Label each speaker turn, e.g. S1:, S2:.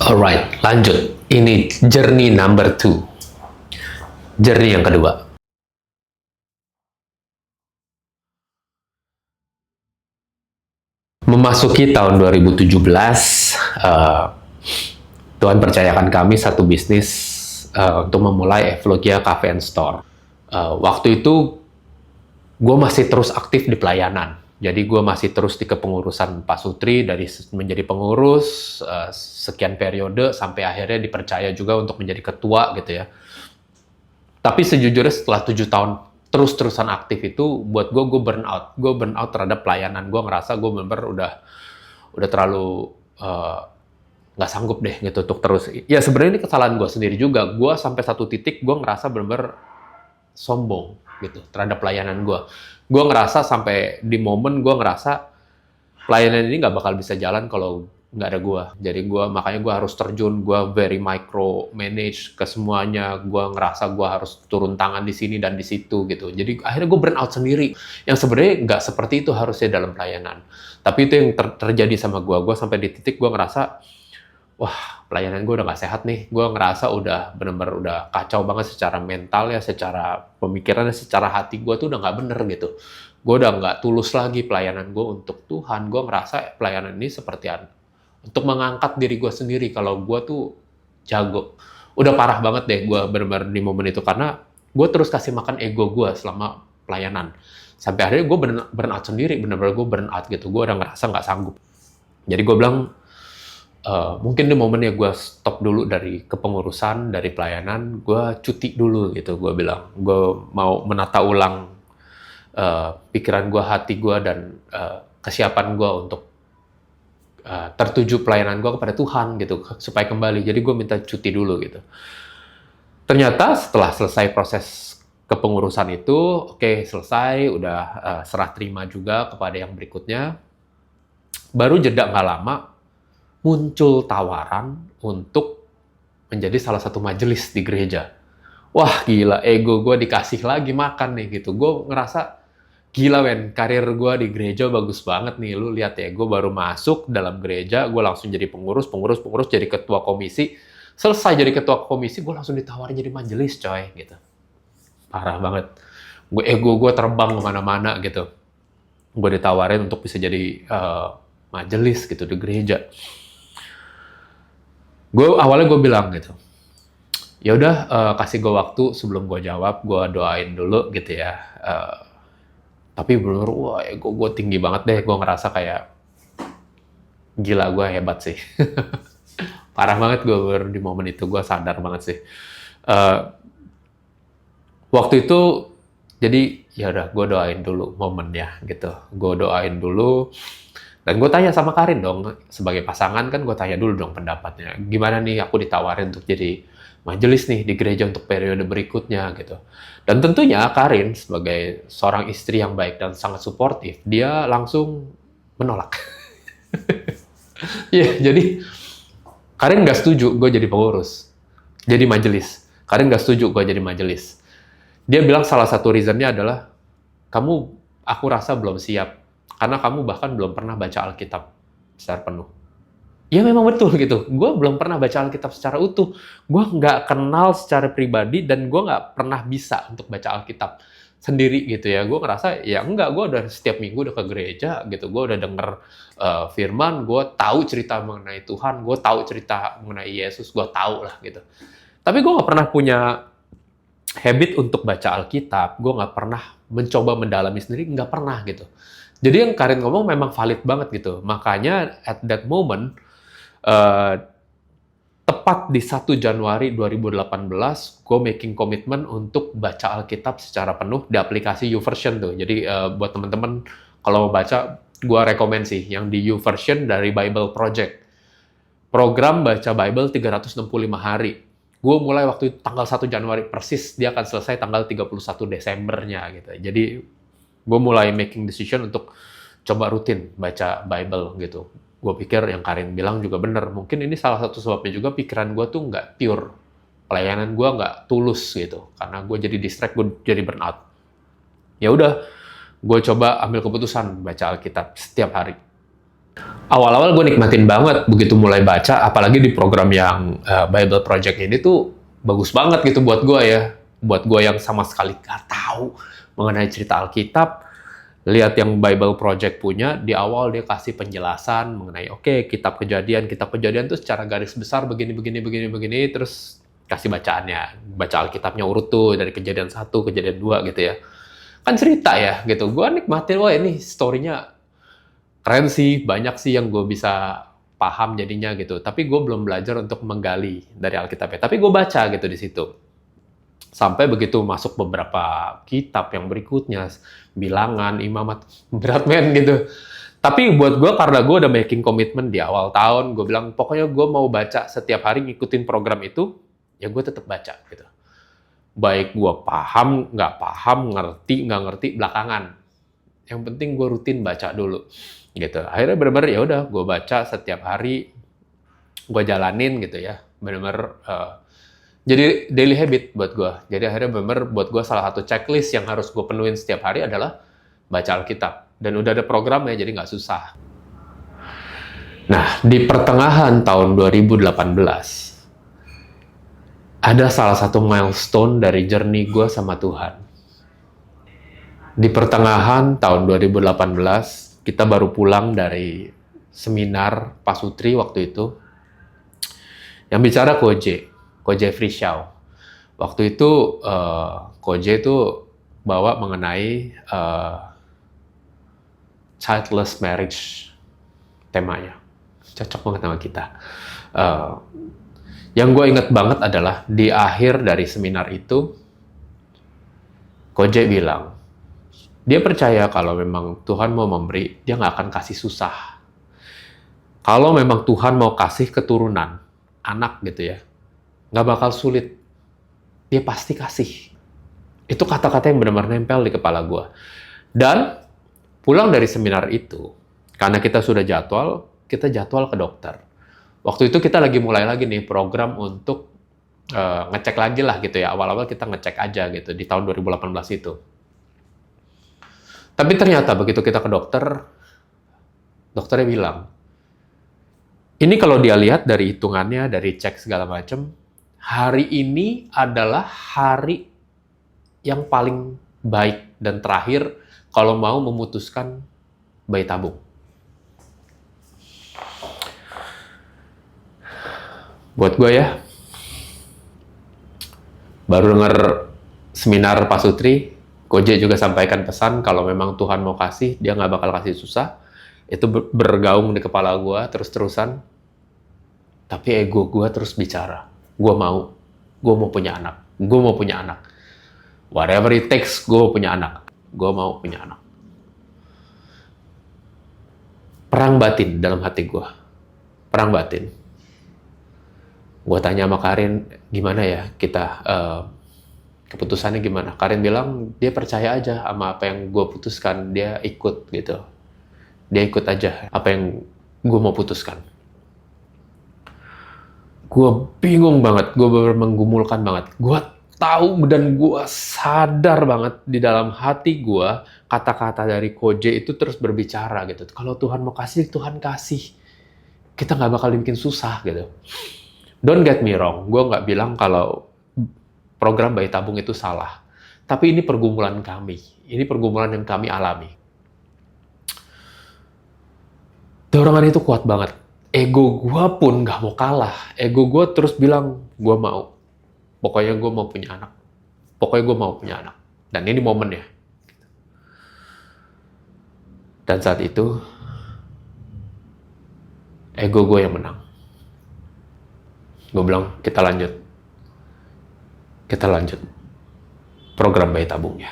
S1: Alright, lanjut. Ini journey number 2. Journey yang kedua. Memasuki tahun 2017, Tuhan percayakan kami satu bisnis untuk memulai Evlogia Cafe and Store. Waktu itu, gue masih terus aktif di pelayanan. Jadi gue masih terus di kepengurusan Pak Sutri dari menjadi pengurus sekian periode sampai akhirnya dipercaya juga untuk menjadi ketua gitu ya. Tapi sejujurnya setelah 7 tahun terus-terusan aktif itu buat gue burn out. Gue burn out terhadap pelayanan. Gue ngerasa gue bener-bener udah terlalu nggak sanggup deh gitu untuk terus. Ya sebenarnya ini kesalahan gue sendiri juga. Gue sampai satu titik gue ngerasa bener-bener sombong gitu terhadap pelayanan gue. Gue ngerasa sampai di momen gue ngerasa pelayanan ini nggak bakal bisa jalan kalau nggak ada gue. Jadi makanya gue harus terjun, gue very micro manage ke semuanya. Gue ngerasa gue harus turun tangan di sini dan di situ gitu. Jadi akhirnya gue burn out sendiri. Yang sebenarnya nggak seperti itu harusnya dalam pelayanan. Tapi itu yang terjadi sama gue. Gue sampai di titik gue ngerasa, wah pelayanan gue udah gak sehat nih. Gue ngerasa udah bener-bener udah kacau banget secara mental ya, secara pemikirannya, secara hati gue tuh udah gak bener gitu. Gue udah gak tulus lagi pelayanan gue untuk Tuhan. Gue ngerasa pelayanan ini seperti untuk mengangkat diri gue sendiri kalau gue tuh jago. Udah parah banget deh gue bener-bener di momen itu karena gue terus kasih makan ego gue selama pelayanan. Sampai akhirnya gue burn out sendiri, bener-bener gue burn out gitu. Gue udah ngerasa gak sanggup. Jadi gue bilang, mungkin di momennya gue stop dulu dari kepengurusan, dari pelayanan, gue cuti dulu gitu, gue bilang. Gue mau menata ulang pikiran gue, hati gue, dan kesiapan gue untuk tertuju pelayanan gue kepada Tuhan gitu, supaya kembali. Jadi gue minta cuti dulu gitu. Ternyata setelah selesai proses kepengurusan itu, oke, selesai, udah serah terima juga kepada yang berikutnya. Baru jeda nggak lama, muncul tawaran untuk menjadi salah satu majelis di gereja. Wah gila, ego gue dikasih lagi makan nih gitu. Gue ngerasa, gila men, karir gue di gereja bagus banget nih. Lu lihat ya, gue baru masuk dalam gereja, gue langsung jadi pengurus, jadi ketua komisi. Selesai jadi ketua komisi, gue langsung ditawarin jadi majelis coy gitu. Parah banget. Ego gue terbang kemana-mana gitu. Gue ditawarin untuk bisa jadi majelis gitu di gereja. Awalnya gue bilang gitu, ya udah kasih gue waktu sebelum gue jawab, gue doain dulu gitu ya. Tapi bener, wah ego gue tinggi banget deh, gue ngerasa kayak gila, gue hebat sih. Parah banget gue di momen itu, gue sadar banget sih. Waktu itu jadi ya udah gue doain dulu momennya gitu, gue doain dulu. Dan gue tanya sama Karin dong, sebagai pasangan kan gue tanya dulu dong pendapatnya. Gimana nih aku ditawarin untuk jadi majelis nih di gereja untuk periode berikutnya gitu. Dan tentunya Karin sebagai seorang istri yang baik dan sangat suportif, dia langsung menolak. Iya, jadi Karin nggak setuju gue jadi pengurus, jadi majelis. Karin nggak setuju gue jadi majelis. Dia bilang salah satu reasonnya adalah, aku rasa belum siap. Karena kamu bahkan belum pernah baca Alkitab secara penuh. Ya memang betul gitu. Gue belum pernah baca Alkitab secara utuh. Gue nggak kenal secara pribadi dan gue nggak pernah bisa untuk baca Alkitab sendiri gitu ya. Gue ngerasa ya enggak, gue udah setiap minggu udah ke gereja gitu. Gue udah denger firman, gue tahu cerita mengenai Tuhan, gue tahu cerita mengenai Yesus, gue tahu lah gitu. Tapi gue nggak pernah punya habit untuk baca Alkitab. Gue nggak pernah mencoba mendalami sendiri, nggak pernah gitu. Jadi yang Karin ngomong memang valid banget gitu. Makanya at that moment, tepat di 1 Januari 2018, gue making komitmen untuk baca Alkitab secara penuh di aplikasi YouVersion tuh. Jadi buat teman-teman kalau mau baca, gue rekomen sih yang di YouVersion dari Bible Project. Program baca Bible 365 hari. Gue mulai waktu itu tanggal 1 Januari, persis dia akan selesai tanggal 31 Desembernya gitu. Jadi gue mulai making decision untuk coba rutin baca Bible gitu. Gue pikir yang Karin bilang juga bener. Mungkin ini salah satu sebabnya juga pikiran gue tuh nggak pure. Pelayanan gue nggak tulus gitu. Karena gue jadi distract, gue jadi burnout. Ya udah, gue coba ambil keputusan baca Alkitab setiap hari. Awal-awal gue nikmatin banget begitu mulai baca, apalagi di program yang Bible Project ini tuh bagus banget gitu buat gue ya. Buat gue yang sama sekali gak tahu mengenai cerita Alkitab, lihat yang Bible Project punya, di awal dia kasih penjelasan mengenai, oke, kitab kejadian tuh secara garis besar begini, terus kasih bacaannya, baca Alkitabnya urut tuh dari kejadian 1, kejadian 2 gitu ya. Kan cerita ya gitu, gue nikmatin, wah ini story-nya keren sih, banyak sih yang gue bisa paham jadinya gitu. Tapi gue belum belajar untuk menggali dari Alkitabnya. Tapi gue baca gitu di situ. Sampai begitu masuk beberapa kitab yang berikutnya, Bilangan, Imamat, berat men gitu. Tapi buat gue, karena gue udah making komitmen di awal tahun, gue bilang pokoknya gue mau baca setiap hari ngikutin program itu, ya gue tetap baca gitu. Baik gue nggak paham, ngerti, nggak ngerti, belakangan. Yang penting gue rutin baca dulu gitu. Akhirnya bener-bener ya udah gue baca setiap hari, gue jalanin gitu ya, bener-bener jadi daily habit buat gue. Jadi akhirnya bener-bener buat gue salah satu checklist yang harus gue penuhin setiap hari adalah baca Alkitab. Dan udah ada programnya, jadi nggak susah. Nah, di pertengahan tahun 2018, ada salah satu milestone dari journey gue sama Tuhan. Di pertengahan tahun 2018, kita baru pulang dari seminar Pak Sutri waktu itu. Yang bicara Ko Jeffrey Shaw. Waktu itu Ko itu bawa mengenai childless marriage temanya. Cocok banget sama kita. Yang gue inget banget adalah di akhir dari seminar itu, Ko bilang, dia percaya kalau memang Tuhan mau memberi, dia nggak akan kasih susah. Kalau memang Tuhan mau kasih keturunan, anak gitu ya, nggak bakal sulit. Dia pasti kasih. Itu kata-kata yang benar-benar nempel di kepala gue. Dan pulang dari seminar itu, karena kita sudah kita jadwal ke dokter. Waktu itu kita lagi mulai lagi nih program untuk ngecek lagi lah gitu ya. Awal-awal kita ngecek aja gitu di tahun 2018 itu. Tapi ternyata begitu kita ke dokter, dokternya bilang, ini kalau dia lihat dari hitungannya, dari cek segala macam, hari ini adalah hari yang paling baik dan terakhir kalau mau memutuskan bayi tabung. Buat gue ya, baru dengar seminar Pak Sutri, Koje juga sampaikan pesan kalau memang Tuhan mau kasih, dia nggak bakal kasih susah. Itu bergaung di kepala gue terus-terusan. Tapi ego gue terus bicara. Gue mau punya anak. Gue mau punya anak. Whatever it takes, gue mau punya anak. Gue mau punya anak. Perang batin dalam hati gue. Perang batin. Gue tanya sama Karin, gimana ya kita... keputusannya gimana? Karin bilang dia percaya aja sama apa yang gue putuskan, dia ikut gitu. Dia ikut aja apa yang gue mau putuskan. Gue bingung banget, gue benar-benar menggumulkan banget. Gue tahu dan gue sadar banget di dalam hati gue kata-kata dari Koje itu terus berbicara gitu. Kalau Tuhan mau kasih, Tuhan kasih. Kita nggak bakal dibikin susah gitu. Don't get me wrong, gue nggak bilang kalau program bayi tabung itu salah. Tapi ini pergumulan kami. Ini pergumulan yang kami alami. Dorongan itu kuat banget. Ego gue pun gak mau kalah. Ego gue terus bilang, gue mau. Pokoknya gue mau punya anak. Pokoknya gue mau punya anak. Dan ini momennya. Dan saat itu, ego gue yang menang. Gue bilang, kita lanjut program bayi tabungnya.